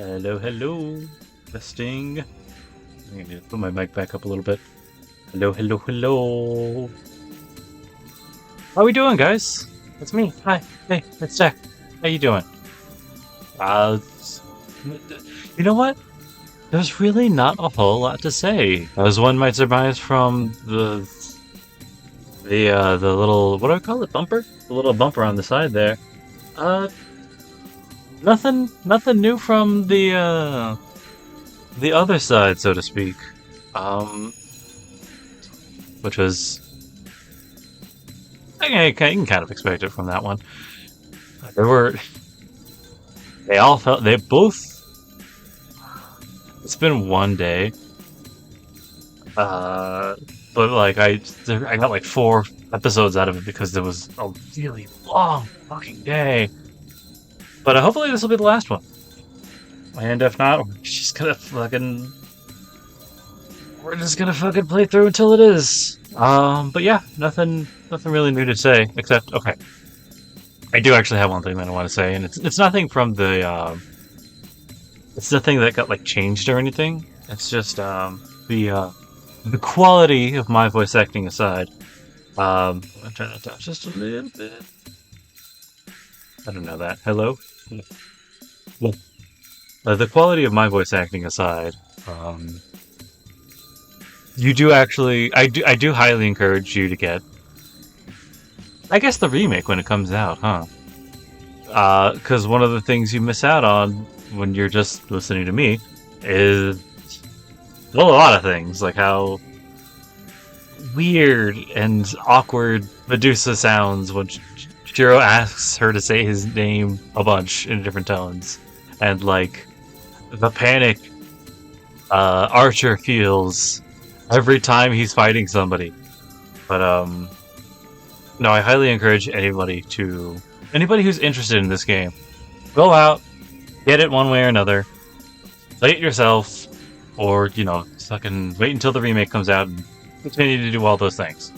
Hello, hello. Testing. I need to put my mic back up a little bit. Hello, hello, hello. How we doing, guys? It's me. Hi. Hey, it's Jack. How you doing? Uh, s- you know what? There's really not a whole lot to say, as one might surmise from the little, what do I call it? Bumper? The little bumper on the side there. Uh, nothing new from the other side, so to speak. Um, which was I can kind of expect it from that one. There were they all felt they both. It's been one day, uh, but like I got like 4 episodes out of it because there was a really long fucking day. But hopefully this will be the last one. And if not, we're just gonna fucking play through until it is. But yeah, nothing really new to say except okay. I do actually have one thing that I want to say, and it's nothing from it's nothing that got like changed or anything. It's just the quality of my voice acting aside. I'm trying to touch just a little bit. I don't know that. Hello. Yeah. The quality of my voice acting aside, um, you do actually, I do highly encourage you to get, I guess, the remake when it comes out, huh? Because one of the things you miss out on when you're just listening to me is, well, a lot of things, like how weird and awkward Medusa sounds when Shirou asks her to say his name a bunch in different tones, and like the panic Archer feels every time he's fighting somebody. But no, I highly encourage anybody who's interested in this game, go out, get it one way or another, play it yourself, or fucking wait until the remake comes out and continue to do all those things.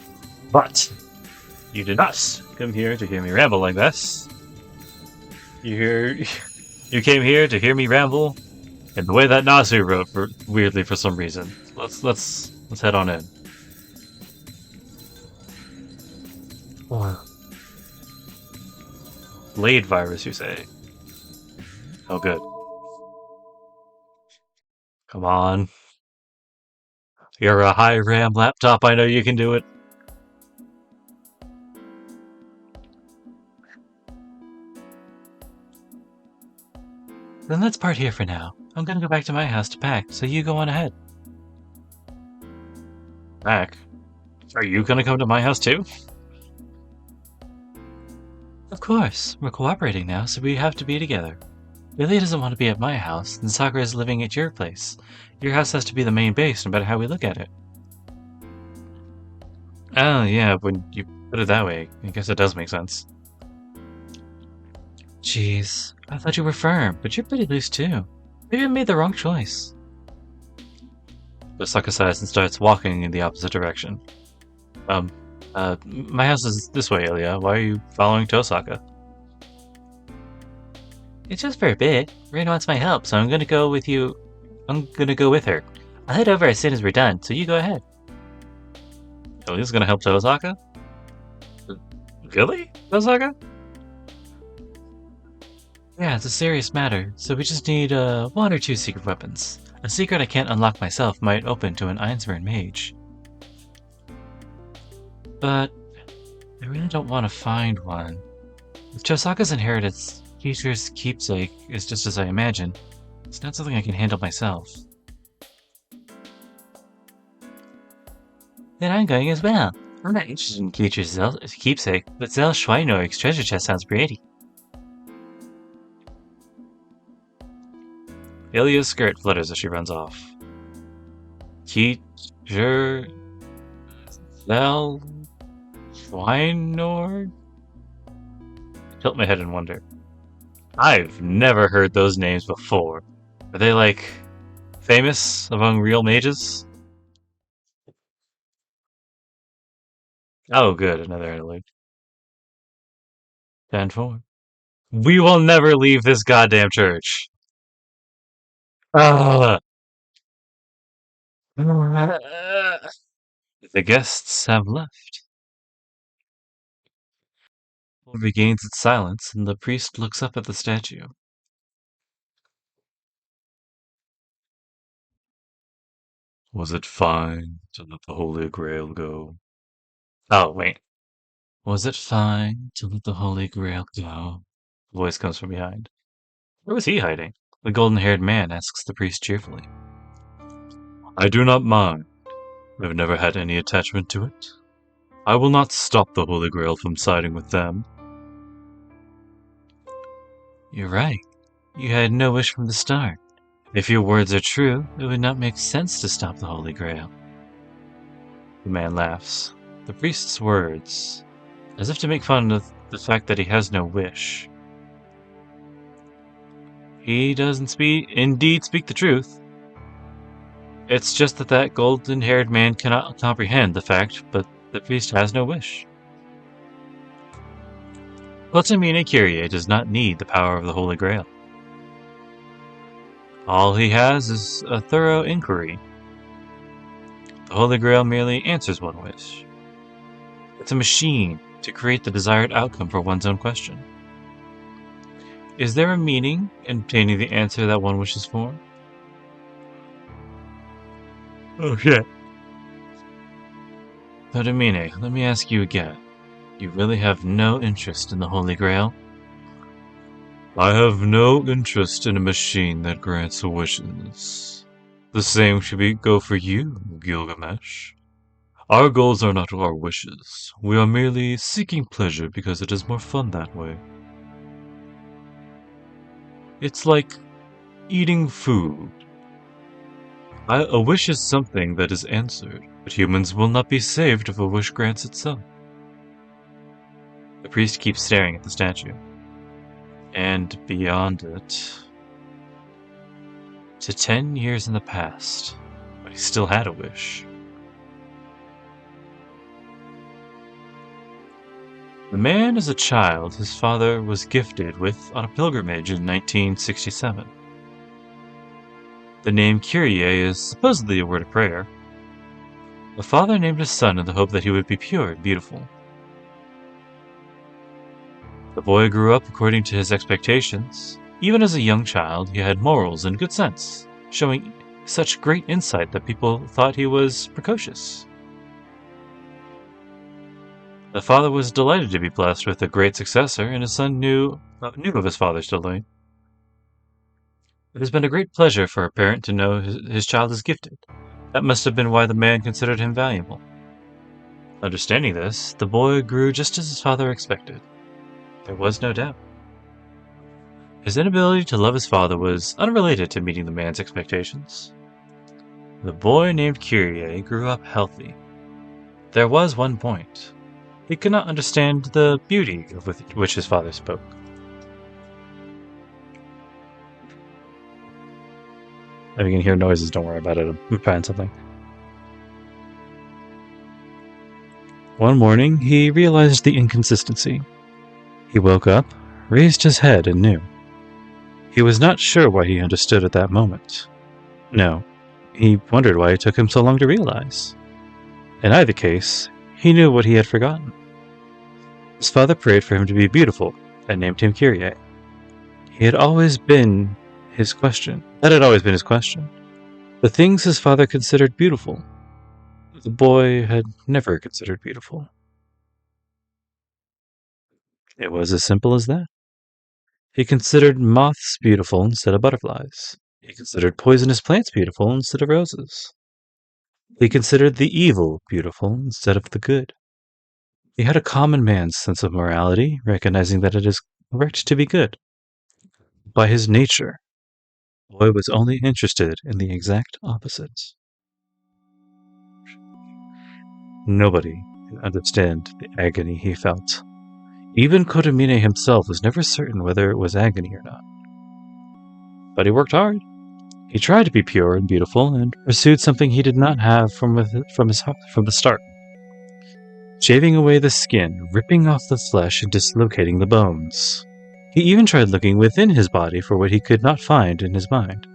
But you did not come here to hear me ramble like this. You hear, you came here to hear me ramble in the way that Nasu wrote weirdly for some reason. Let's head on in. Blade virus, you say? Oh, good. Come on. You're a high RAM laptop. I know you can do it. Then let's part here for now. I'm gonna go back to my house to pack, so you go on ahead. Pack? Are you gonna come to my house too? Of course. We're cooperating now, so we have to be together. Really doesn't want to be at my house, and Sakura is living at your place. Your house has to be the main base, no matter how we look at it. Oh, yeah, when you put it that way, I guess it does make sense. Jeez, I thought you were firm, but you're pretty loose too. Maybe I made the wrong choice. Osaka sighs and starts walking in the opposite direction. Um, my house is this way, Ilya. Why are you following Tosaka? It's just for a bit. Rin wants my help, so I'm gonna go with you. I'm gonna go with her. I'll head over as soon as we're done, so you go ahead. Ilya's gonna help Tosaka? Really? Tosaka? Yeah, it's a serious matter, so we just need, 1 or 2 secret weapons. A secret I can't unlock myself might open to an Einsburn mage. But I really don't want to find one. If Chosaka's inheritance, Kishi's keepsake, is just as I imagine, it's not something I can handle myself. Then I'm going as well. I'm not interested in Kishi's keepsake, but Zell Schweinorg's treasure chest sounds pretty. Ilya's skirt flutters as she runs off. Teacher Zell Schweinorg? I tilt my head in wonder. I've never heard those names before. Are they like famous among real mages? Oh, good, another interlude. 10-4. We will never leave this goddamn church. Ah! The guests have left. It regains its silence, and the priest looks up at the statue. Was it fine to let the Holy Grail go? Oh, wait. Was it fine to let the Holy Grail go? A voice comes from behind. Where was he hiding? The golden-haired man asks the priest cheerfully. I do not mind. I've never had any attachment to it. I will not stop the Holy Grail from siding with them. You're right. You had no wish from the start. If your words are true, it would not make sense to stop the Holy Grail. The man laughs. The priest's words, as if to make fun of the fact that he has no wish. He doesn't indeed speak the truth. It's just that golden-haired man cannot comprehend the fact, but the priest has no wish. Kotomine Kyrie does not need the power of the Holy Grail. All he has is a thorough inquiry. The Holy Grail merely answers one wish. It's a machine to create the desired outcome for one's own question. Is there a meaning in obtaining the answer that one wishes for? Oh shit. Kotomine, let me ask you again. You really have no interest in the Holy Grail? I have no interest in a machine that grants wishes. The same should go for you, Gilgamesh. Our goals are not our wishes. We are merely seeking pleasure because it is more fun that way. It's like eating food. A wish is something that is answered, but humans will not be saved if a wish grants itself. The priest keeps staring at the statue. And beyond it, to 10 years in the past, but he still had a wish. The man is a child his father was gifted with on a pilgrimage in 1967. The name Kyrie is supposedly a word of prayer. The father named his son in the hope that he would be pure and beautiful. The boy grew up according to his expectations. Even as a young child, he had morals and good sense, showing such great insight that people thought he was precocious. The father was delighted to be blessed with a great successor, and his son knew of his father's delight. It has been a great pleasure for a parent to know his child is gifted. That must have been why the man considered him valuable. Understanding this, the boy grew just as his father expected. There was no doubt. His inability to love his father was unrelated to meeting the man's expectations. The boy named Kyrie grew up healthy. There was one point. He could not understand the beauty of which his father spoke. If you can hear noises, don't worry about it. I'm trying something. One morning, he realized the inconsistency. He woke up, raised his head, and knew. He was not sure why he understood at that moment. No, he wondered why it took him so long to realize. In either case, he knew what he had forgotten. His father prayed for him to be beautiful and named him Kyrie. That had always been his question. The things his father considered beautiful, the boy had never considered beautiful. It was as simple as that. He considered moths beautiful instead of butterflies. He considered poisonous plants beautiful instead of roses. He considered the evil beautiful instead of the good. He had a common man's sense of morality, recognizing that it is correct to be good. By his nature, the boy was only interested in the exact opposite. Nobody could understand the agony he felt. Even Kotomine himself was never certain whether it was agony or not. But he worked hard. He tried to be pure and beautiful, and pursued something he did not have from the start. Shaving away the skin, ripping off the flesh, and dislocating the bones. He even tried looking within his body for what he could not find in his mind.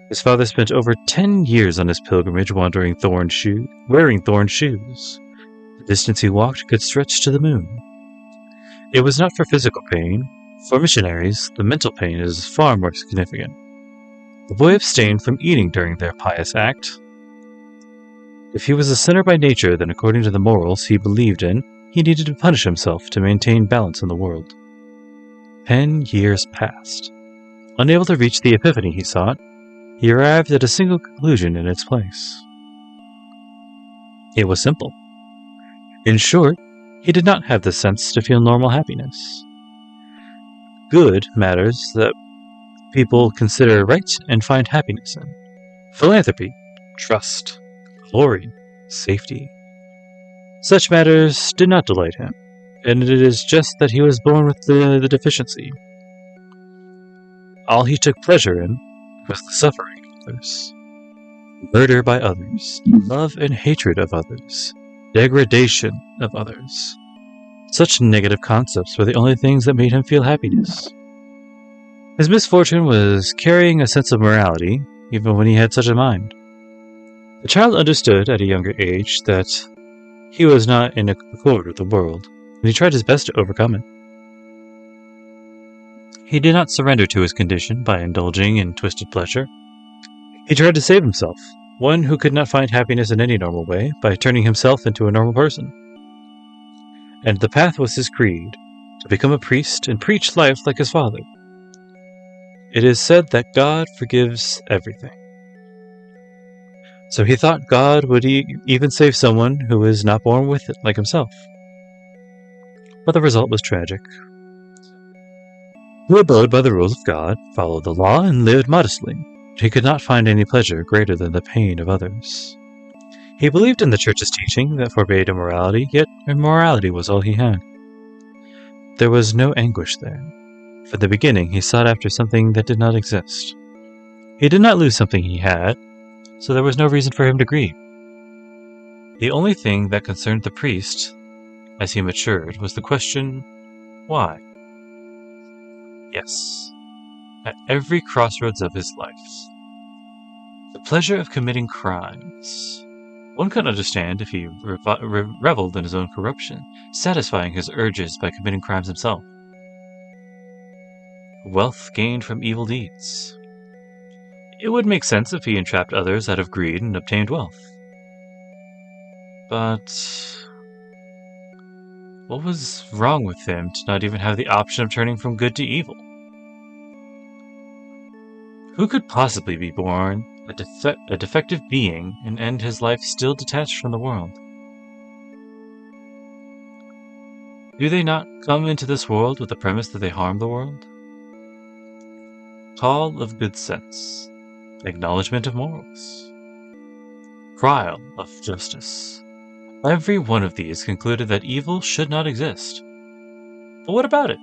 His father spent over 10 years on his pilgrimage wearing thorn shoes. The distance he walked could stretch to the moon. It was not for physical pain. For missionaries, the mental pain is far more significant. The boy abstained from eating during their pious act. If he was a sinner by nature, then according to the morals he believed in, he needed to punish himself to maintain balance in the world. 10 years passed. Unable to reach the epiphany he sought, he arrived at a single conclusion in its place. It was simple. In short, he did not have the sense to feel normal happiness. Good matters that people consider right and find happiness in. Philanthropy, trust, glory, safety. Such matters did not delight him, and it is just that he was born with the deficiency. All he took pleasure in was the suffering of others. Murder by others, love and hatred of others, degradation of others. Such negative concepts were the only things that made him feel happiness. His misfortune was carrying a sense of morality, even when he had such a mind. The child understood at a younger age that he was not in accord with the world, and he tried his best to overcome it. He did not surrender to his condition by indulging in twisted pleasure. He tried to save himself, one who could not find happiness in any normal way, by turning himself into a normal person. And the path was his creed, to become a priest and preach life like his father. It is said that God forgives everything. So he thought God would even save someone who is not born with it, like himself. But the result was tragic. He abode by the rules of God, followed the law, and lived modestly. He could not find any pleasure greater than the pain of others. He believed in the Church's teaching that forbade immorality, yet immorality was all he had. There was no anguish there. From the beginning, he sought after something that did not exist. He did not lose something he had, so there was no reason for him to grieve. The only thing that concerned the priest, as he matured, was the question, why? Yes, at every crossroads of his life. The pleasure of committing crimes. One could understand if he reveled in his own corruption, satisfying his urges by committing crimes himself. Wealth gained from evil deeds. It would make sense if he entrapped others out of greed and obtained wealth. But what was wrong with him to not even have the option of turning from good to evil? Who could possibly be born a defective being and end his life still detached from the world? Do they not come into this world with the premise that they harm the world? Call of good sense, acknowledgement of morals, trial of justice. Every one of these concluded that evil should not exist. But what about it?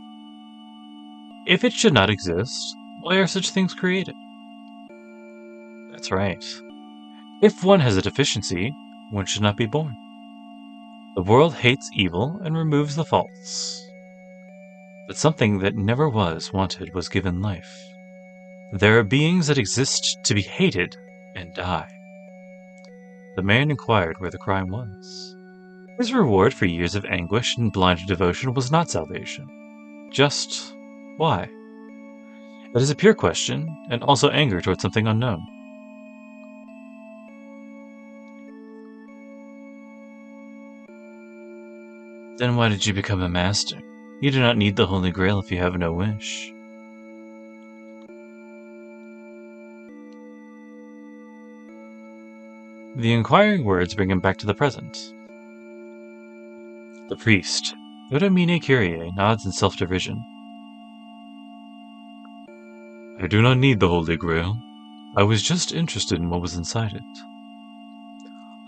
If it should not exist, why are such things created? That's right. If one has a deficiency, one should not be born. The world hates evil and removes the faults. But something that never was wanted was given life. There are beings that exist to be hated and die. The man inquired where the crime was. His reward for years of anguish and blind devotion was not salvation. Just why? That is a pure question, and also anger towards something unknown. Then why did you become a master? You do not need the Holy Grail if you have no wish. The inquiring words bring him back to the present. The priest, Uramine Kyrie, nods in self-derision. I do not need the Holy Grail. I was just interested in what was inside it.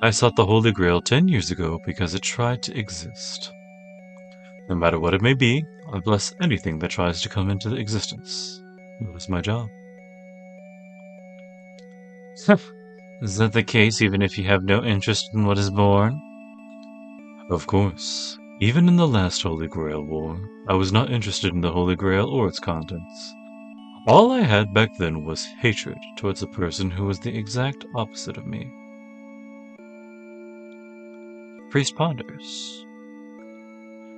I sought the Holy Grail 10 years ago because it tried to exist. No matter what it may be, I bless anything that tries to come into existence. That is my job. Is that the case even if you have no interest in what is born? Of course. Even in the last Holy Grail War, I was not interested in the Holy Grail or its contents. All I had back then was hatred towards a person who was the exact opposite of me. Priest ponders.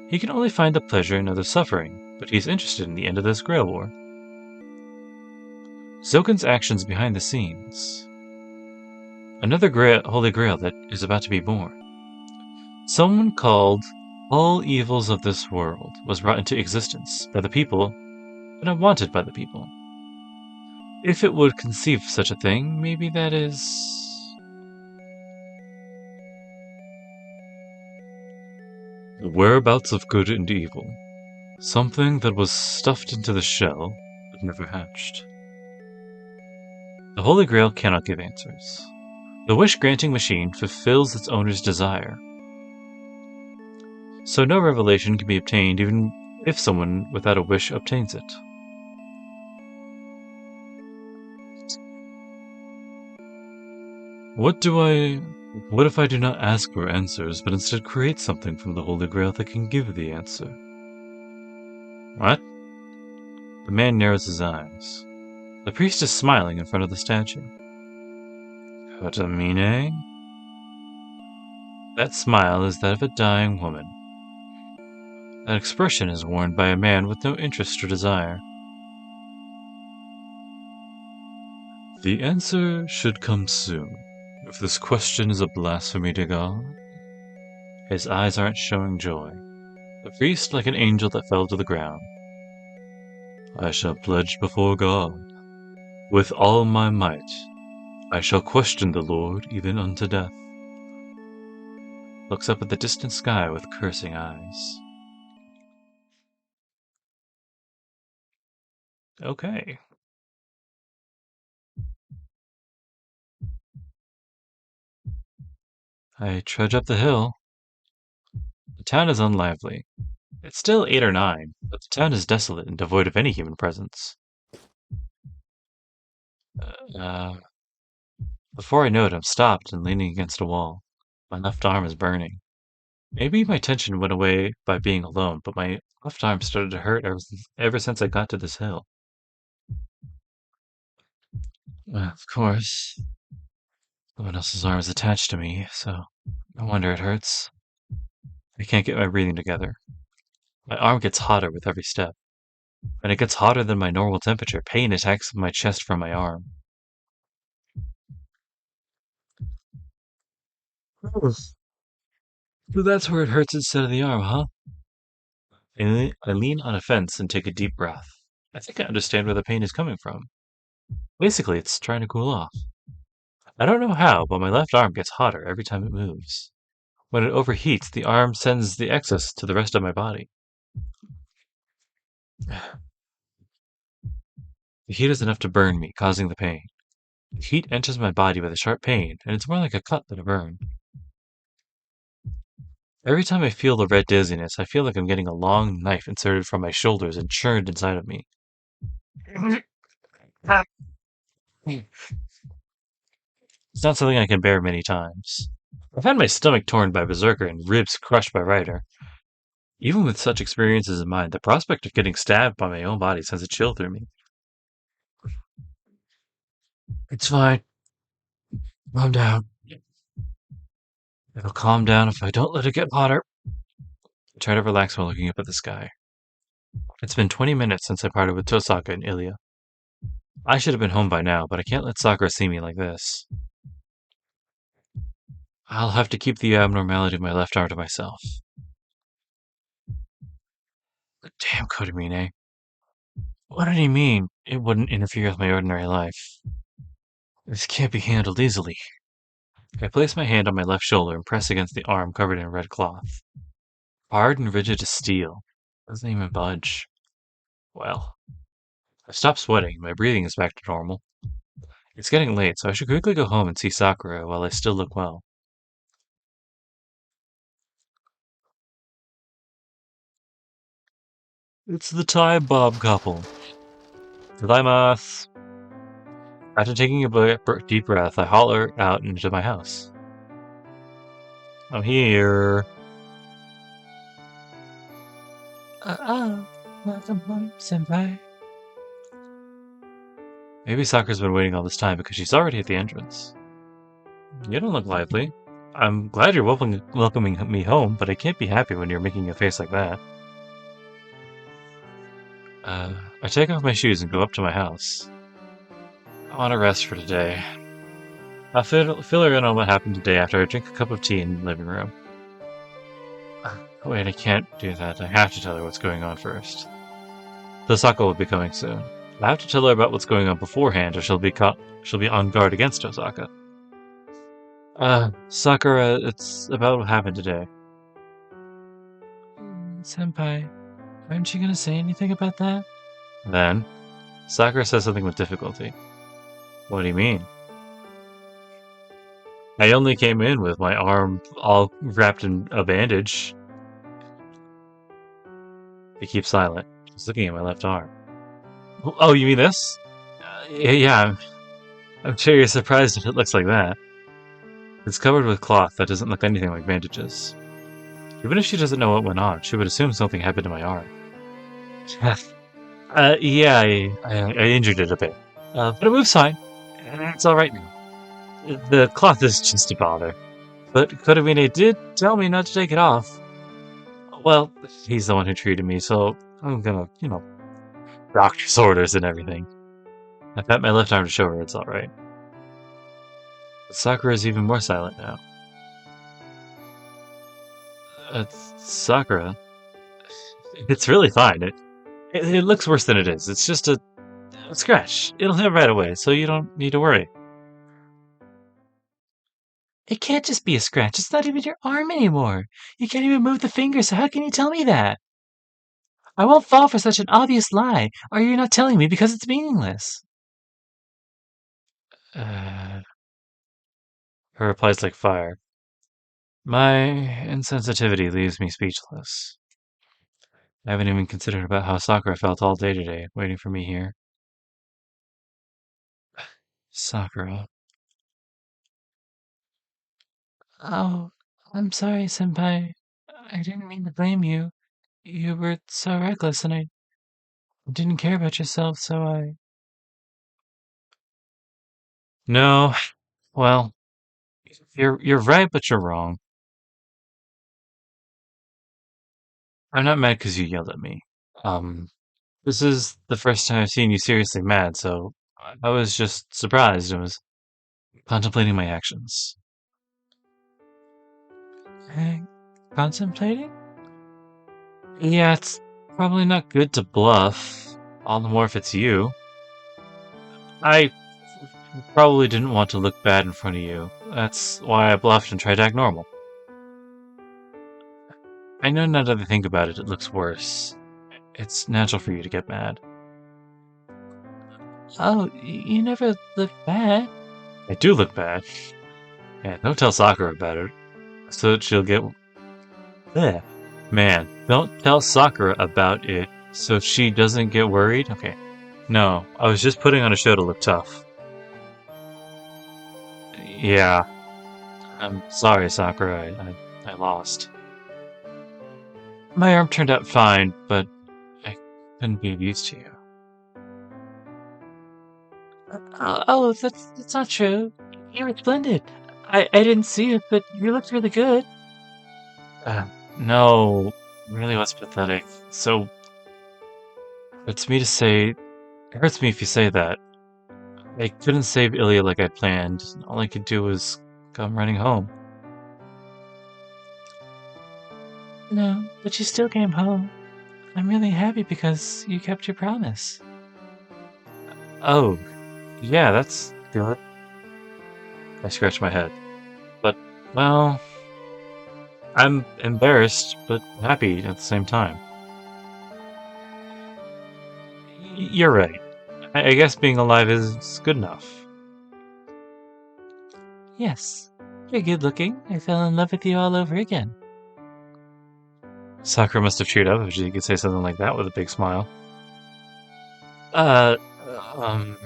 He can only find the pleasure in others' suffering, but he's interested in the end of this Grail War. Zoken's actions behind the scenes. Another Holy Grail that is about to be born. Someone called all evils of this world was brought into existence by the people, but unwanted by the people. If it would conceive such a thing, maybe that is... The whereabouts of good and evil. Something that was stuffed into the shell, but never hatched. The Holy Grail cannot give answers. The wish-granting machine fulfills its owner's desire. So no revelation can be obtained even if someone without a wish obtains it. What if I do not ask for answers, but instead create something from the Holy Grail that can give the answer? What? The man narrows his eyes. The priest is smiling in front of the statue. Kotamine? That smile is that of a dying woman. That expression is worn by a man with no interest or desire. The answer should come soon. If this question is a blasphemy to God. His eyes aren't showing joy. The priest like an angel that fell to the ground. I shall pledge before God. With all my might, I shall question the Lord even unto death. Looks up at the distant sky with cursing eyes. Okay. I trudge up the hill. The town is unlively. It's still 8 or 9, but the town is desolate and devoid of any human presence. Before I know it, I'm stopped and leaning against a wall. My left arm is burning. Maybe my tension went away by being alone, but my left arm started to hurt ever since I got to this hill. Of course, someone else's arm is attached to me, so no wonder it hurts. I can't get my breathing together. My arm gets hotter with every step. When it gets hotter than my normal temperature, pain attacks my chest from my arm. So that's where it hurts instead of the arm, huh? I lean on a fence and take a deep breath. I think I understand where the pain is coming from. Basically, it's trying to cool off. I don't know how, but my left arm gets hotter every time it moves. When it overheats, the arm sends the excess to the rest of my body. The heat is enough to burn me, causing the pain. The heat enters my body with a sharp pain, and it's more like a cut than a burn. Every time I feel the red dizziness, I feel like I'm getting a long knife inserted from my shoulders and churned inside of me. It's not something I can bear many times. I've had my stomach torn by Berserker and ribs crushed by Rider. Even with such experiences in mind, the prospect of getting stabbed by my own body sends a chill through me. It's fine. Calm down. It'll calm down if I don't let it get hotter. I try to relax while looking up at the sky. It's been 20 minutes since I parted with Tosaka and Ilya. I should have been home by now, but I can't let Sakura see me like this. I'll have to keep the abnormality of my left arm to myself. Damn Kotamine. What did he mean? It wouldn't interfere with my ordinary life. This can't be handled easily. I place my hand on my left shoulder and press against the arm covered in red cloth. Hard and rigid as steel. Doesn't even budge. Well, I've stopped sweating. My breathing is back to normal. It's getting late, so I should quickly go home and see Sakura while I still look well. It's the time bomb couple. Tadaimasu. After taking a deep breath, I holler out into my house. I'm here. Welcome home, senpai. Maybe Sakura's been waiting all this time because she's already at the entrance. You don't look lively. I'm glad you're welcoming me home, but I can't be happy when you're making a face like that. I take off my shoes and go up to my house. I want to rest for today. I'll fill her in on what happened today after I drink a cup of tea in the living room. Wait, I can't do that. I have to tell her what's going on first. Tosaka will be coming soon. I have to tell her about what's going on beforehand, or she'll be on guard against Tosaka. Sakura, it's about what happened today. Senpai, aren't you gonna say anything about that? Then, Sakura says something with difficulty. What do you mean? I only came in with my arm all wrapped in a bandage. He keeps silent. He's looking at my left arm. Oh, you mean this? Yeah, I'm sure you're surprised if it looks like that. It's covered with cloth that doesn't look anything like bandages. Even if she doesn't know what went on, she would assume something happened to my arm. Yeah, I injured it a bit. But it moves fine. It's alright now. The cloth is just a bother. But Kodamine did tell me not to take it off. Well, he's the one who treated me, so I'm gonna, doctor's orders and everything. I pat my left arm to show her it's alright. But Sakura is even more silent now. Sakura? It's really fine. It looks worse than it is. It's just a scratch. It'll heal right away, so you don't need to worry. It can't just be a scratch. It's not even your arm anymore. You can't even move the finger, so how can you tell me that? I won't fall for such an obvious lie. Or you're not telling me because it's meaningless. Her reply's like fire. My insensitivity leaves me speechless. I haven't even considered about how Sakura felt all day today, waiting for me here. Sakura. Oh, I'm sorry, Senpai. I didn't mean to blame you. You were so reckless, and I didn't care about yourself, so I... No, well, you're right, but you're wrong. I'm not mad because you yelled at me. Um, this is the first time I've seen you seriously mad, so I was just surprised and was contemplating my actions. Uh, Contemplating? Yeah, it's probably not good to bluff, all the more if it's you. I probably didn't want to look bad in front of you. That's why I bluffed and tried to act normal. I know now that I think about it, it looks worse. It's natural for you to get mad. Oh, you never look bad. I do look bad. Yeah, don't tell Sakura about it, so she'll get... Bleh. Man, don't tell Sakura about it, so she doesn't get worried? Okay. No, I was just putting on a show to look tough. Yeah. I'm sorry, Sakura. I lost. My arm turned out fine, but I couldn't be of use to you. Oh, that's not true. You were splendid. I didn't see it, but you looked really good. No, really was pathetic. So, it's me to say, it hurts me if you say that. I couldn't save Ilya like I planned. All I could do was come running home. No, but you still came home. I'm really happy because you kept your promise. Oh, yeah, that's good. I scratched my head. But, well, I'm embarrassed, but happy at the same time. You're right. I guess being alive is good enough. Yes, you're good looking. I fell in love with you all over again. Sakura must have cheered up if she could say something like that with a big smile. Uh, um,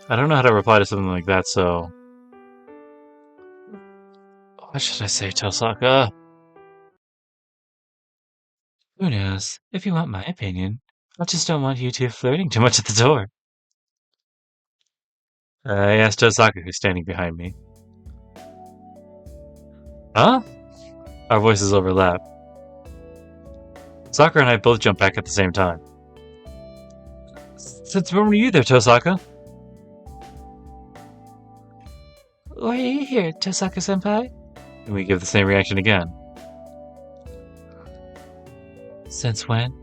I don't know how to reply to something like that, so... What should I say, Tosaka? Who knows? If you want my opinion. I just don't want you two flirting too much at the door. I asked Tosaka, who's standing behind me. Huh? Our voices overlap. Sakura and I both jump back at the same time. Since when were you there, Tosaka? Why are you here, Tosaka-senpai? And we give the same reaction again. Since when?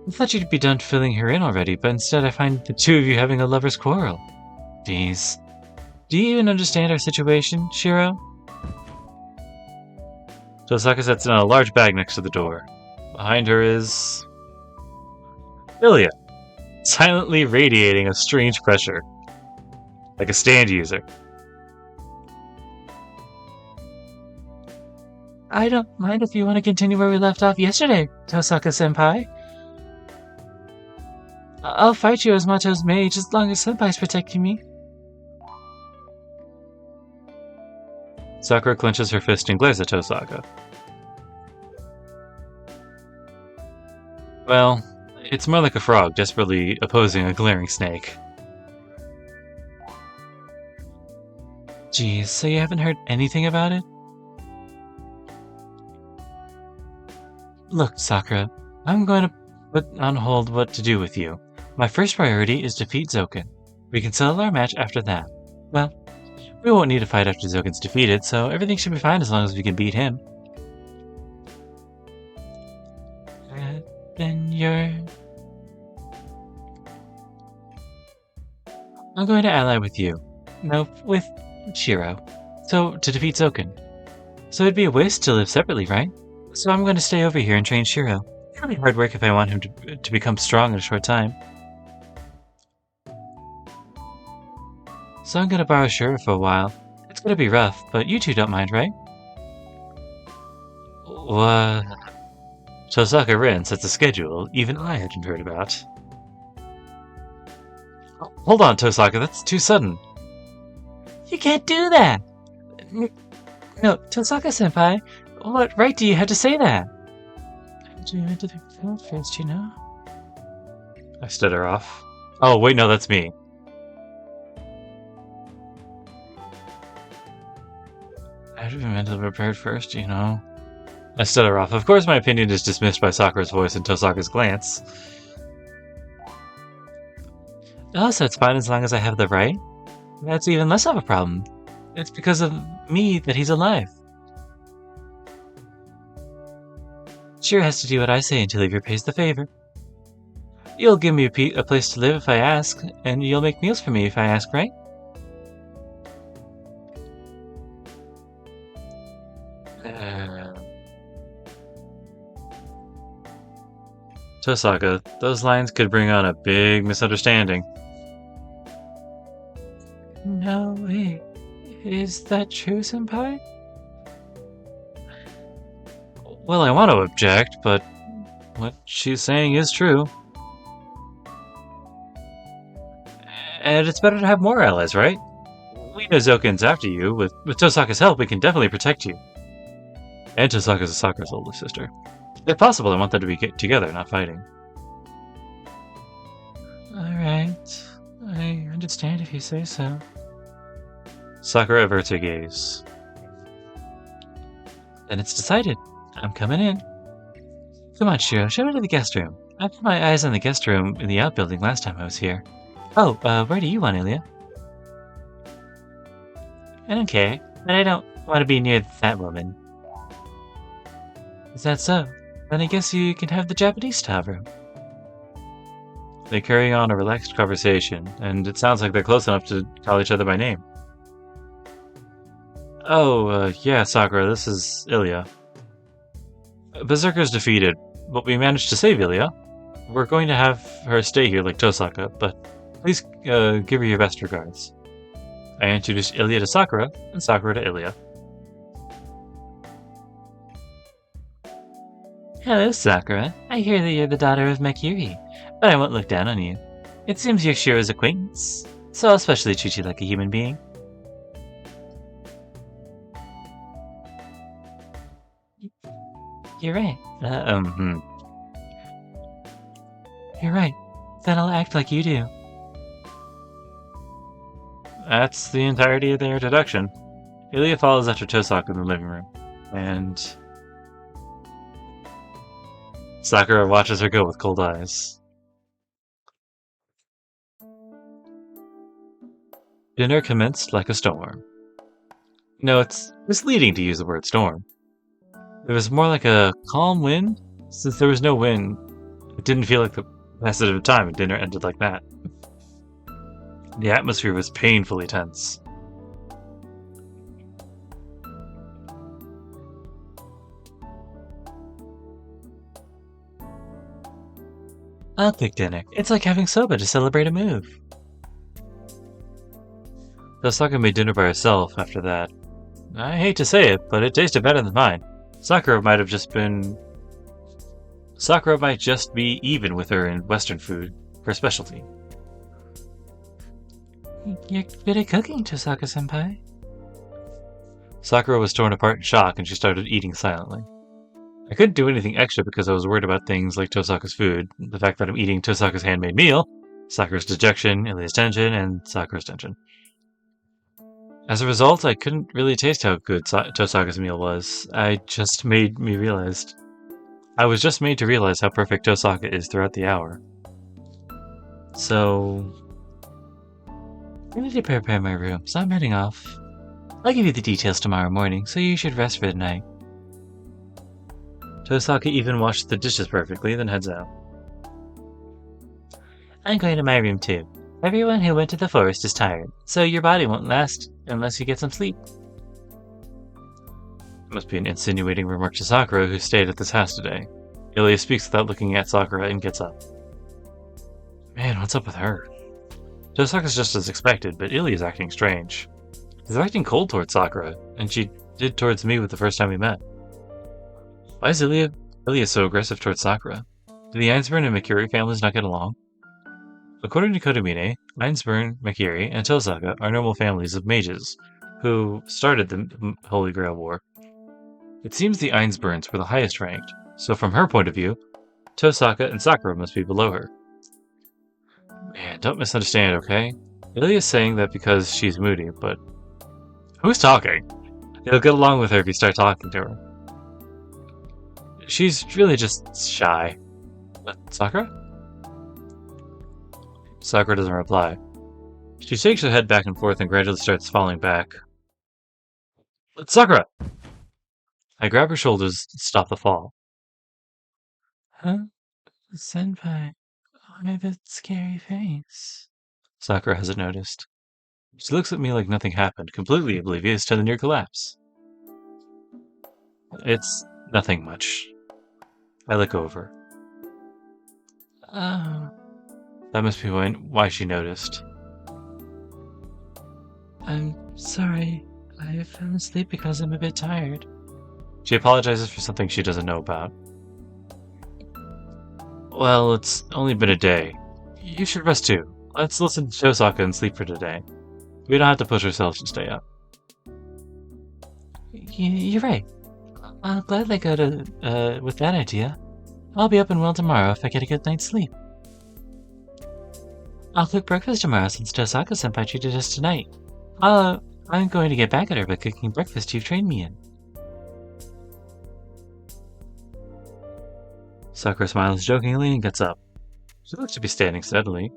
I thought you'd be done filling her in already, but instead I find the two of you having a lover's quarrel. Jeez. Do you even understand our situation, Shirou? Tosaka sets down a large bag next to the door. Behind her is... Ilya, silently radiating a strange pressure. Like a stand user. I don't mind if you want to continue where we left off yesterday, Tosaka-senpai. I'll fight you as much as mage as long as senpai's protecting me. Sakura clenches her fist and glares at Tosaka. Well, it's more like a frog desperately opposing a glaring snake. Geez, so you haven't heard anything about it? Look, Sakura, I'm going to put on hold what to do with you. My first priority is defeat Zoken. We can settle our match after that. Well, we won't need to fight after Zoken's defeated, so everything should be fine as long as we can beat him. Then you're... I'm going to ally with you. No, with Shirou. So, to defeat Zoken. So it'd be a waste to live separately, right? So I'm going to stay over here and train Shirou. It'll be hard work if I want him to become strong in a short time. So I'm going to borrow Shirou for a while. It's going to be rough, but you two don't mind, right? What? Tosaka Rin sets a schedule even I hadn't heard about. Hold on, Tosaka, that's too sudden. You can't do that! No, Tosaka-senpai, what right do you have to say that? I do into the field first, you know? I stood her off. Oh, wait, no, that's me. I have to be mentally prepared first, you know? I stood her off. Of course my opinion is dismissed by Sakura's voice and Tosaka's glance. Oh, so it's fine as long as I have the right? That's even less of a problem. It's because of me that he's alive. Shirou has to do what I say until he repays the favor. You'll give me a place to live if I ask, and you'll make meals for me if I ask, right? Tosaka, those lines could bring on a big misunderstanding. No way. Is that true, senpai? Well, I want to object, but what she's saying is true. And it's better to have more allies, right? We know Zoken's after you. With Tosaka's help, we can definitely protect you. And Tosaka's Sakura's older sister. If possible, I want them to be together, not fighting. Alright. I understand if you say so. Sakura averts her gaze. Then it's decided. I'm coming in. Come on, Shirou, show me to the guest room. I put my eyes on the guest room in the outbuilding last time I was here. Oh, where do you want, Ilya? I don't care, but I don't want to be near that woman. Is that so? Then I guess you can have the Japanese-style room. They carry on a relaxed conversation, and it sounds like they're close enough to call each other by name. Oh, yeah, Sakura, this is Ilya. Berserker's defeated, but we managed to save Ilya. We're going to have her stay here like Tosaka, but please give her your best regards. I introduced Ilya to Sakura, and Sakura to Ilya. Hello, Sakura. I hear that you're the daughter of Makiri, but I won't look down on you. It seems you're Shirou's acquaintance, so I'll especially treat you like a human being. You're right. You're right. Then I'll act like you do. That's the entirety of their introduction. Ilya follows after Tosaka in the living room, and Sakura watches her go with cold eyes. Dinner commenced like a storm. No, it's misleading to use the word storm. It was more like a calm wind. Since there was no wind, it didn't feel like the passage of time, and dinner ended like that. The atmosphere was painfully tense. I'll pick dinner. It's like having soba to celebrate a move. Tosaka made dinner by herself after that. I hate to say it, but it tasted better than mine. Sakura might just be even with her in Western food, her specialty. You're good at cooking, Tosaka-senpai. Sakura was torn apart in shock, and she started eating silently. I couldn't do anything extra because I was worried about things like Tosaka's food, the fact that I'm eating Tosaka's handmade meal, Sakura's dejection, Ilia's tension, and Sakura's tension. As a result, I couldn't really taste how good Tosaka's meal was. I was just made to realize how perfect Tosaka is throughout the hour. So, I need to prepare my room, so I'm heading off. I'll give you the details tomorrow morning, so you should rest for the night. Tosaka even washed the dishes perfectly, then heads out. I'm going to my room too. Everyone who went to the forest is tired, so your body won't last unless you get some sleep. It must be an insinuating remark to Sakura, who stayed at this house today. Ilya speaks without looking at Sakura and gets up. Man, what's up with her? Tosaka's just as expected, but Ilya's acting strange. He's acting cold towards Sakura, and she did towards me with the first time we met. Why is Ilya so aggressive towards Sakura? Do the Ainsburn and Makiri families not get along? According to Kotomine, Ainsburn, Makiri, and Tosaka are normal families of mages, who started the Holy Grail War. It seems the Ainsburns were the highest ranked, so from her point of view, Tosaka and Sakura must be below her. Man, don't misunderstand, okay? Ilya's saying that because she's moody, but who's talking? You'll get along with her if you start talking to her. She's really just shy. What, Sakura? Sakura doesn't reply. She shakes her head back and forth and gradually starts falling back. Sakura! I grab her shoulders to stop the fall. Huh? Senpai, I have a scary face. Sakura hasn't noticed. She looks at me like nothing happened, completely oblivious to the near collapse. It's nothing much. I look over. Oh. That must be why she noticed. I'm sorry. I fell asleep because I'm a bit tired. She apologizes for something she doesn't know about. Well, it's only been a day. You should rest too. Let's listen to Tosaka and sleep for today. We don't have to push ourselves to stay up. You're right. I'll gladly go to, with that idea. I'll be up and well tomorrow if I get a good night's sleep. I'll cook breakfast tomorrow since Tosaka-senpai treated us tonight. I'm going to get back at her by cooking breakfast you've trained me in. Sakura smiles jokingly and gets up. She looks to be standing steadily.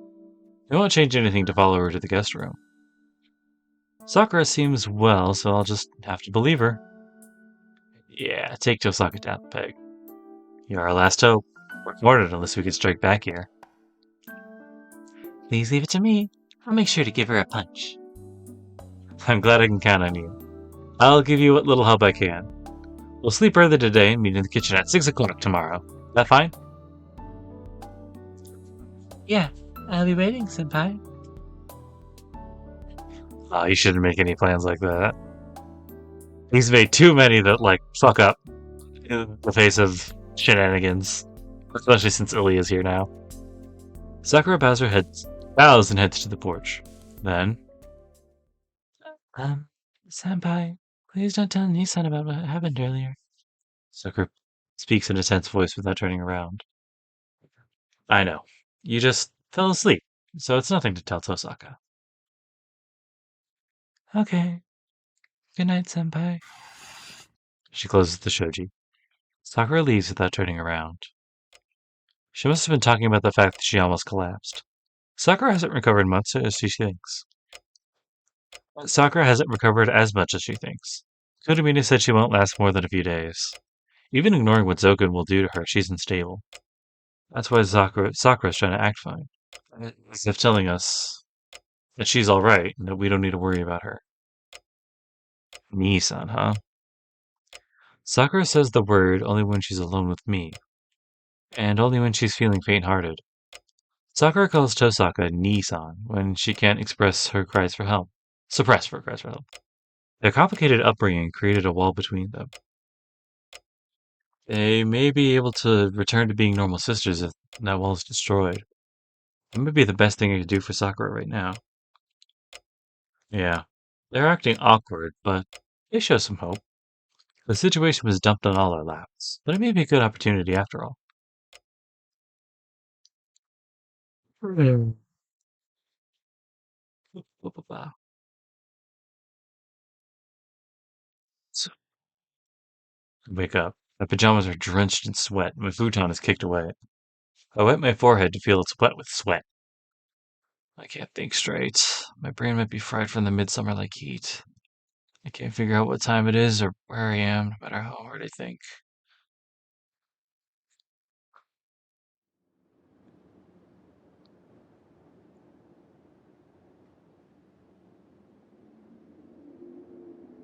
It won't change anything to follow her to the guest room. Sakura seems well, so I'll just have to believe her. Yeah, take Tosaka down the peg. You're our last hope. We're thwarted unless we can strike back here. Please leave it to me. I'll make sure to give her a punch. I'm glad I can count on you. I'll give you what little help I can. We'll sleep early today and meet in the kitchen at 6 o'clock tomorrow. That fine? Yeah, I'll be waiting, senpai. Oh, you shouldn't make any plans like that. He's made too many that, fuck up in the face of shenanigans. Especially since Ilya's here now. Sakura bows and heads to the porch. Then... senpai, please don't tell Nissan about what happened earlier. Sakura speaks in a tense voice without turning around. I know. You just fell asleep, so it's nothing to tell Tosaka. Okay. Good night, senpai. She closes the shoji. Sakura leaves without turning around. She must have been talking about the fact that she almost collapsed. Sakura hasn't recovered much as she thinks. Sakura hasn't recovered as much as she thinks. Kodamine said she won't last more than a few days. Even ignoring what Zoken will do to her, she's unstable. That's why Sakura's trying to act fine. As if telling us that she's alright and that we don't need to worry about her. Nii-san, huh? Sakura says the word only when she's alone with me, and only when she's feeling faint-hearted. Sakura calls Tosaka Nii-san when she can't express her cries for help. Suppress her cries for help. Their complicated upbringing created a wall between them. They may be able to return to being normal sisters if that wall is destroyed. It may be the best thing I could do for Sakura right now. Yeah. They're acting awkward, but they show some hope. The situation was dumped on all our laps, but it may be a good opportunity after all. Hmm. So, I wake up. My pajamas are drenched in sweat. My futon is kicked away. I wet my forehead to feel it's wet with sweat. I can't think straight. My brain might be fried from the midsummer-like heat. I can't figure out what time it is or where I am, no matter how hard I think.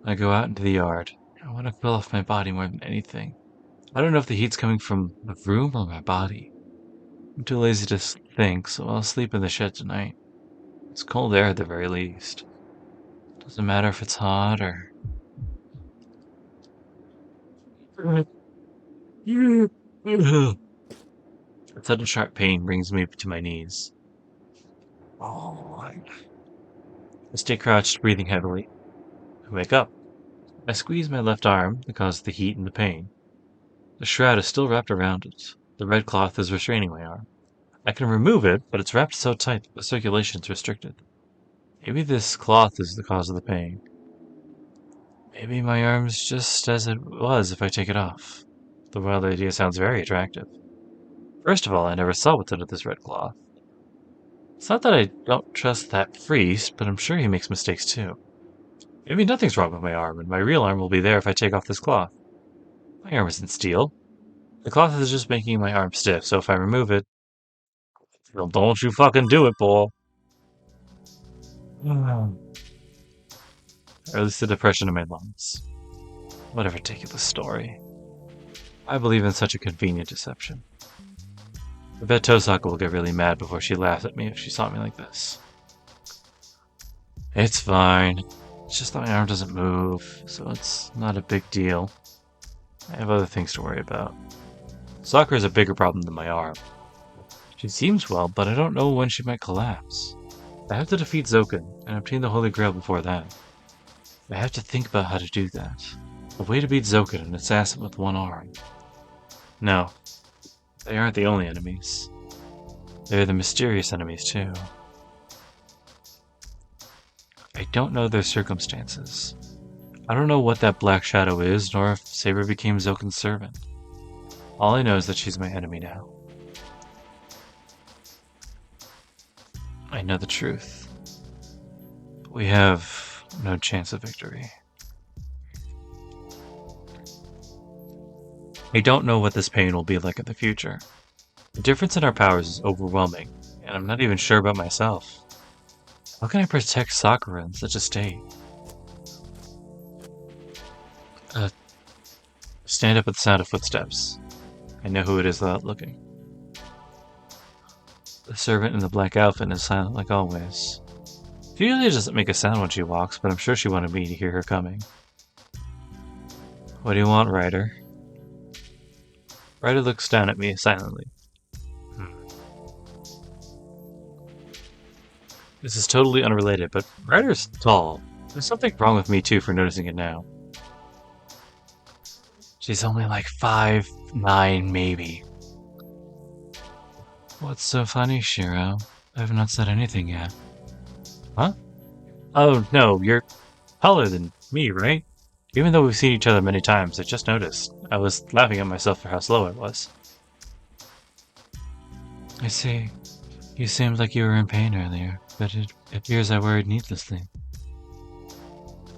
I go out into the yard. I want to cool off my body more than anything. I don't know if the heat's coming from the room or my body. I'm too lazy to think, so I'll sleep in the shed tonight. It's cold air at the very least. Doesn't matter if it's hot or... A sudden sharp pain brings me to my knees. Oh, I stay crouched, breathing heavily. I wake up. I squeeze my left arm because of the heat and the pain. The shroud is still wrapped around it. The red cloth is restraining my arm. I can remove it, but it's wrapped so tight that the circulation's restricted. Maybe this cloth is the cause of the pain. Maybe my arm's just as it was if I take it off. The wild idea sounds very attractive. First of all, I never saw what's under this red cloth. It's not that I don't trust that priest, but I'm sure he makes mistakes too. Maybe nothing's wrong with my arm, and my real arm will be there if I take off this cloth. My arm isn't steel. The cloth is just making my arm stiff, so if I remove it... Well, don't you fucking do it, Paul. Or at least the depression in my lungs. What a ridiculous story. I believe in such a convenient deception. I bet Tosaka will get really mad before she laughs at me if she saw me like this. It's fine. It's just that my arm doesn't move, so it's not a big deal. I have other things to worry about. Sakura is a bigger problem than my arm. She seems well, but I don't know when she might collapse. I have to defeat Zoken and obtain the Holy Grail before that. I have to think about how to do that. A way to beat Zoken, an assassin with one arm. No, they aren't the only enemies. They're the mysterious enemies, too. I don't know their circumstances. I don't know what that black shadow is, nor if Saber became Zoken's servant. All I know is that she's my enemy now. I know the truth. But we have no chance of victory. I don't know what this pain will be like in the future. The difference in our powers is overwhelming, and I'm not even sure about myself. How can I protect Sakura in such a state? Stand up at the sound of footsteps. I know who it is without looking. The servant in the black outfit is silent like always. She usually doesn't make a sound when she walks, but I'm sure she wanted me to hear her coming. What do you want, Ryder? Ryder looks down at me silently. This is totally unrelated, but Ryder's tall. There's something wrong with me too for noticing it now. She's only like 5'9", maybe. What's so funny, Shirou? I have not said anything yet. Huh? Oh, no, you're... taller than me, right? Even though we've seen each other many times, I just noticed. I was laughing at myself for how slow I was. I see. You seemed like you were in pain earlier, but it appears I worried needlessly.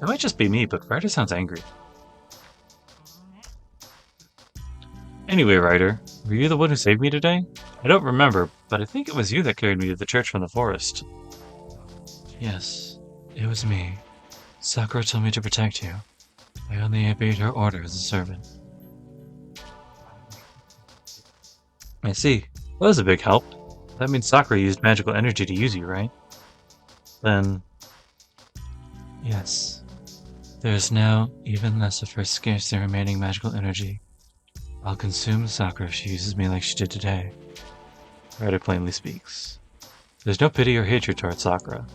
It might just be me, but Ryder sounds angry. Anyway, Ryder, were you the one who saved me today? I don't remember, but I think it was you that carried me to the church from the forest. Yes, it was me. Sakura told me to protect you. I only obeyed her order as a servant. I see. That was a big help. That means Sakura used magical energy to use you, right? Then... Yes. There is now even less of her scarcely remaining magical energy. I'll consume Sakura if she uses me like she did today. Ryder plainly speaks. There's no pity or hatred towards Sakura.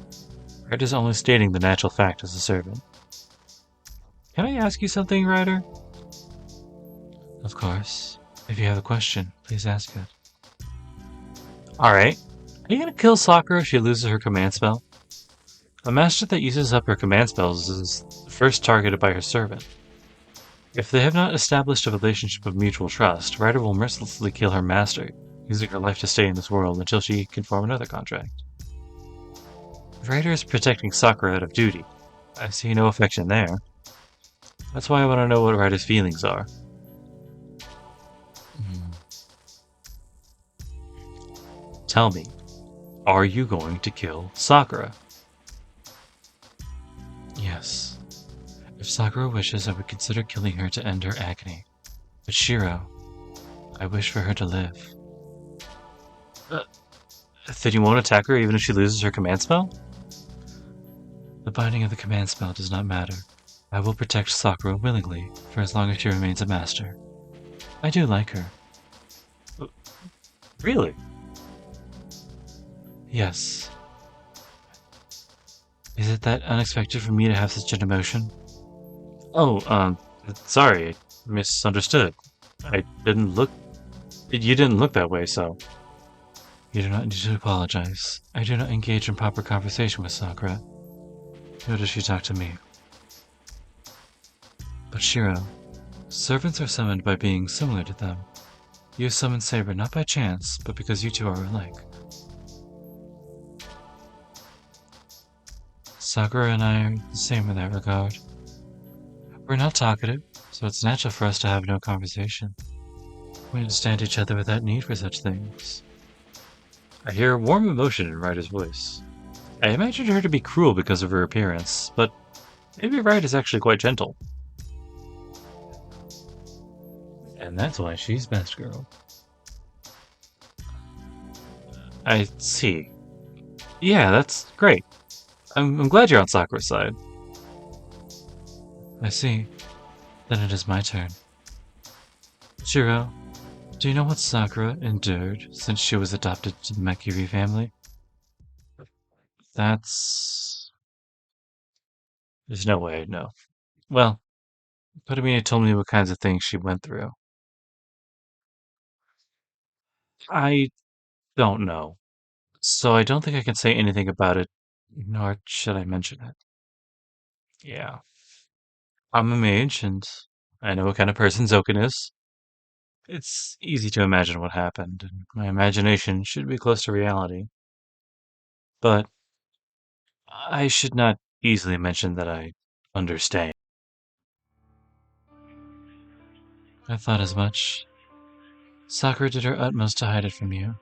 Ryder's only stating the natural fact as a servant. Can I ask you something, Ryder? Of course. If you have a question, please ask it. Alright. Are you gonna kill Sakura if she loses her command spell? A master that uses up her command spells is first targeted by her servant. If they have not established a relationship of mutual trust, Ryder will mercilessly kill her master, using her life to stay in this world until she can form another contract. Ryder is protecting Sakura out of duty. I see no affection there. That's why I want to know what Ryder's feelings are. Tell me, are you going to kill Sakura? Yes. If Sakura wishes, I would consider killing her to end her agony. But Shirou, I wish for her to live. Then you won't attack her even if she loses her command spell? The binding of the command spell does not matter. I will protect Sakura willingly, for as long as she remains a master. I do like her. Really? Yes. Is it that unexpected for me to have such an emotion? Oh, sorry, I misunderstood. I didn't look... You didn't look that way, so... You do not need to apologize. I do not engage in proper conversation with Sakura. Nor does she talk to me. But Shirou, servants are summoned by beings similar to them. You summoned Saber not by chance, but because you two are alike. Sakura and I are the same in that regard. We're not talkative, so it's natural for us to have no conversation. We understand each other without need for such things. I hear warm emotion in Ryder's voice. I imagined her to be cruel because of her appearance, but maybe Ryder's actually quite gentle. And that's why she's best girl. I see. Yeah, that's great. I'm glad you're on Sakura's side. I see. Then it is my turn. Shirou, do you know what Sakura endured since she was adopted to the Makiri family? There's no way I'd know. Well, Kotomina told me what kinds of things she went through. I don't know. So I don't think I can say anything about it, nor should I mention it. Yeah. I'm a mage, and I know what kind of person Zoken is. It's easy to imagine what happened, and my imagination should be close to reality. But I should not easily mention that I understand. I thought as much. Sakura did her utmost to hide it from you.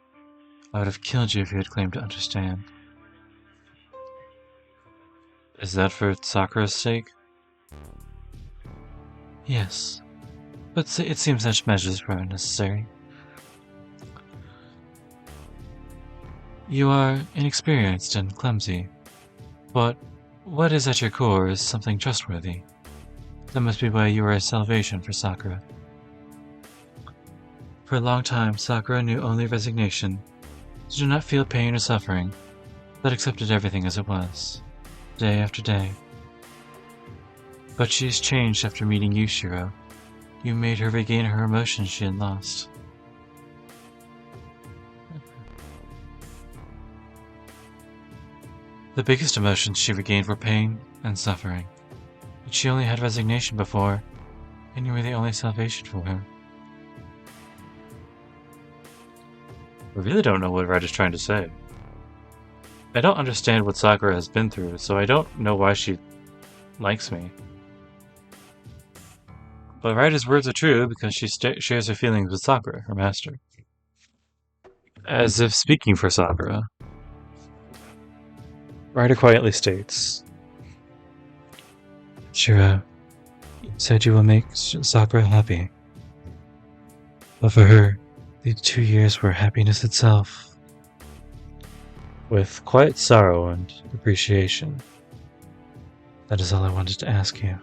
I would have killed you if you had claimed to understand. Is that for Sakura's sake? Yes, but it seems such measures were unnecessary. You are inexperienced and clumsy, but what is at your core is something trustworthy. That must be why you are a salvation for Sakura. For a long time, Sakura knew only resignation. She did not feel pain or suffering, but accepted everything as it was, day after day. But she has changed after meeting you, Shirou. You made her regain her emotions she had lost. The biggest emotions she regained were pain and suffering. But she only had resignation before, and you were the only salvation for her. I really don't know what Red is trying to say. I don't understand what Sakura has been through, so I don't know why she likes me. But Ryder's words are true because she shares her feelings with Sakura, her master. As if speaking for Sakura. Ryder quietly states, Shirou, you said you will make Sakura happy. But for her, these 2 years were happiness itself. With quiet sorrow and appreciation. That is all I wanted to ask you.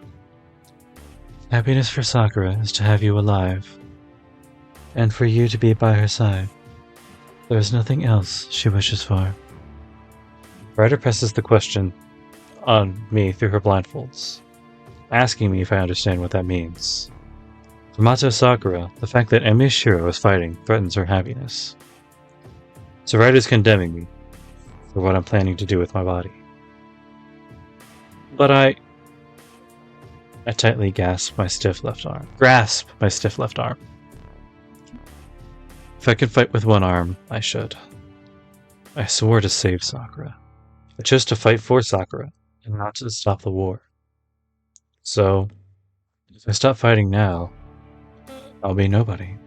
Happiness for Sakura is to have you alive, and for you to be by her side. There is nothing else she wishes for. Ryder presses the question on me through her blindfolds, asking me if I understand what that means. For Mato Sakura, the fact that Emi Shirou is fighting threatens her happiness. So Ryder's condemning me for what I'm planning to do with my body. But I tightly grasp my stiff left arm. If I could fight with one arm, I should. I swore to save Sakura. I chose to fight for Sakura, and not to stop the war. So, if I stop fighting now, I'll be nobody.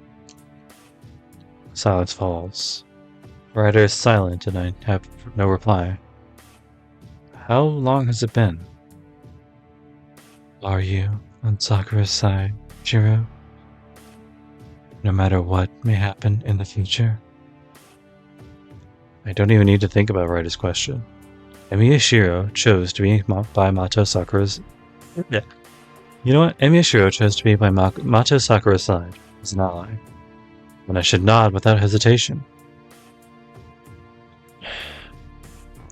Silence falls. Ryder is silent, and I have no reply. How long has it been? Are you on Sakura's side, Shirou? No matter what may happen in the future? I don't even need to think about Ryder's question. Emiya Shirou chose to be by Mato Sakura's... Yeah. You know what? Emiya Shirou chose to be by Mato Sakura's side as an ally. And I should nod without hesitation.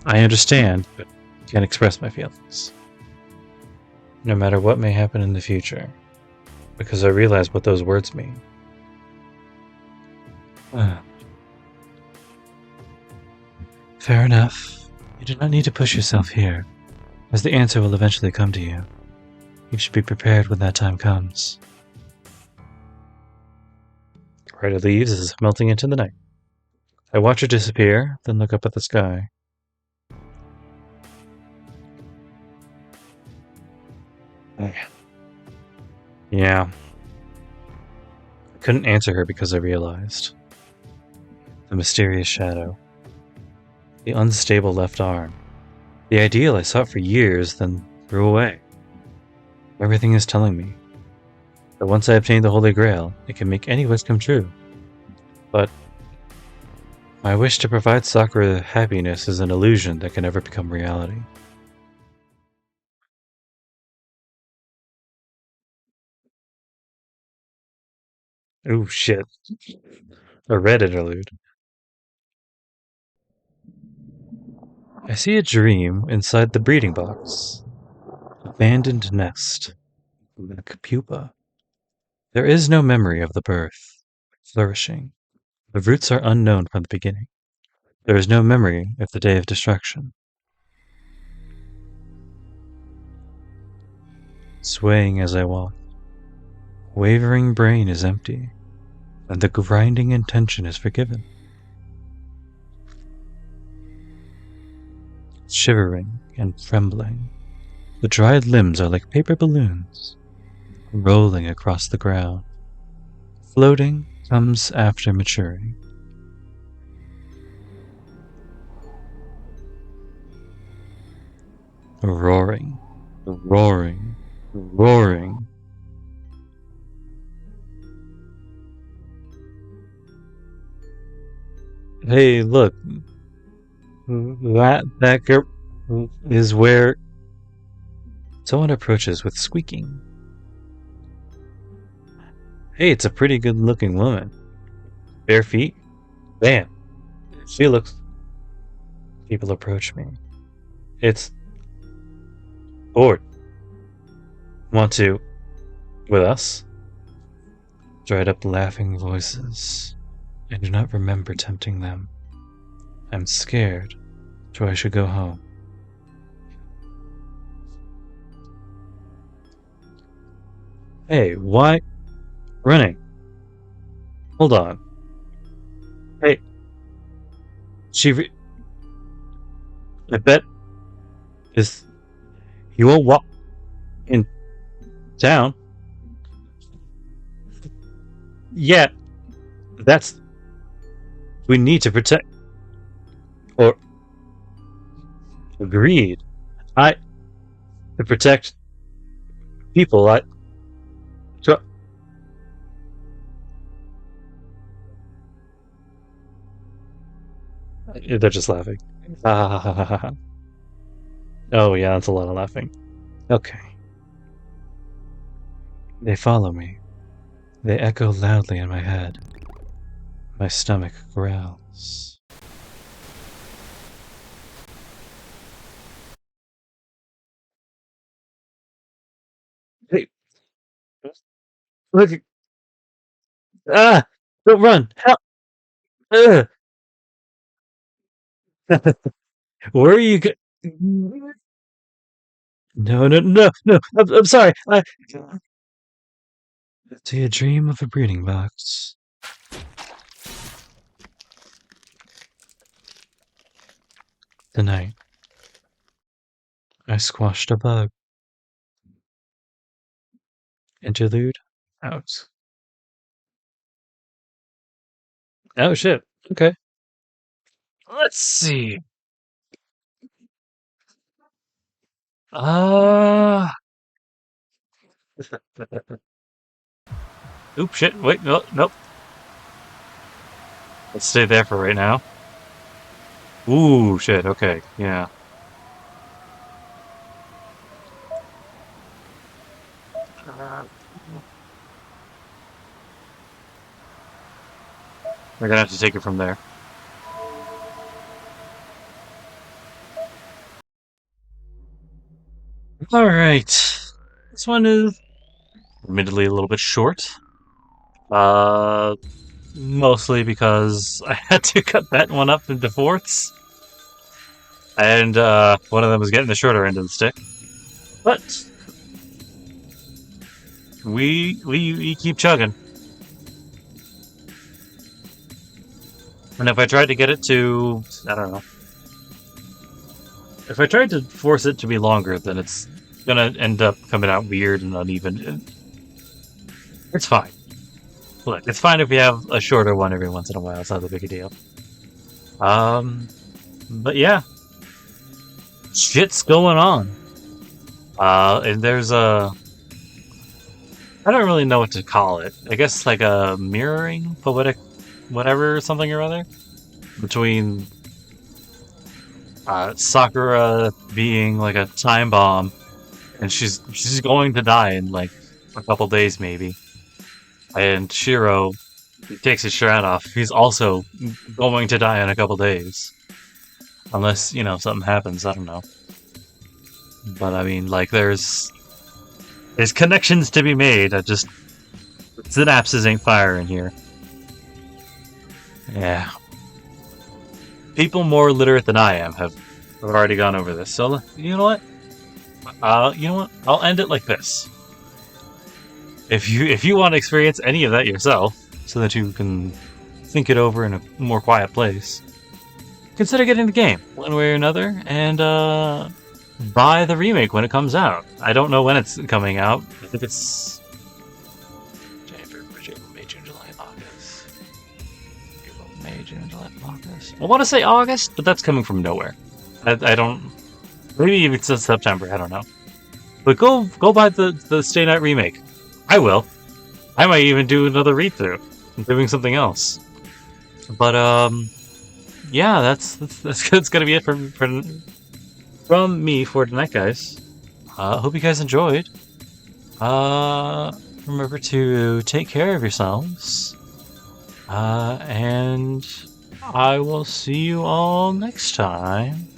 I understand, but can't express my feelings. No matter what may happen in the future, because I realize what those words mean. Fair enough. You do not need to push yourself here, as the answer will eventually come to you. You should be prepared when that time comes. Ryder leaves as melting into the night. I watch her disappear, then look up at the sky. Yeah. I couldn't answer her because I realized. The mysterious shadow. The unstable left arm. The ideal I sought for years, then threw away. Everything is telling me that once I obtain the Holy Grail, it can make any wish come true. But my wish to provide Sakura happiness is an illusion that can never become reality. Oh shit. A red interlude. I see a dream inside the breeding box. Abandoned nest. Black pupa. There is no memory of the birth. Flourishing. The roots are unknown from the beginning. There is no memory of the day of destruction. Swaying as I walk. Wavering brain is empty, and the grinding intention is forgiven. Shivering and trembling, the dried limbs are like paper balloons, rolling across the ground. Floating comes after maturing. Roaring, roaring, roaring. Hey, look. That girl is where someone approaches with squeaking. Hey, it's a pretty good looking woman. Bare feet? Bam. She looks... People approach me. It's... bored. Want to... with us? Dried up laughing voices. I do not remember tempting them. I'm scared, so I should go home. Hey, why running? Hold on. Hey, I bet is you won't walk in town. Yeah, that's we need to protect or agreed. I to protect people. So, they're just laughing. Ah, oh yeah, that's a lot of laughing. Okay, they follow me. They echo loudly in my head. My stomach growls. Hey, look! Ah, don't run! Help! Ugh. Where are you? No, no, no, no! I'm sorry. Do you dream of a breeding box? Tonight, I squashed a bug. Interlude out. Oh shit. Okay. Let's see. Uh Oop shit. Wait, no, nope. Let's stay there for right now. Ooh shit, okay, yeah. We're gonna have to take it from there. Alright. This one is admittedly a little bit short. Uh Mostly because I had to cut that one up into fourths. And one of them was getting the shorter end of the stick. But we keep chugging. And if I tried to get it to, I don't know. If I tried to force it to be longer, then it's gonna end up coming out weird and uneven. It's fine. Look, it's fine if we have a shorter one every once in a while. It's not that big a deal. But yeah, shit's going on. And there's a, I don't really know what to call it. I guess like a mirroring, poetic, whatever, something or other, between Sakura being like a time bomb, and she's going to die in like a couple days maybe, and Shirou takes his shirt off. He's also going to die in a couple days, unless something happens. I don't know, but I mean, like there's connections to be made. I just synapses ain't firing here. Yeah. People more literate than I am have already gone over this. So you know what? I'll end it like this. If you want to experience any of that yourself, so that you can think it over in a more quiet place, consider getting the game one way or another, and buy the remake when it comes out. I don't know when it's coming out. I think it's January, May, June, July, August. May, June, July, August. I want to say August, but that's coming from nowhere. I don't. Maybe it's September. I don't know. But go buy the Stay Night remake. I will. I might even do another read through, doing something else. But yeah, that's gonna be it from me for tonight, guys. Hope you guys enjoyed. Remember to take care of yourselves. And I will see you all next time.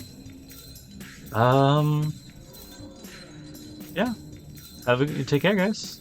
Yeah. Take care, guys.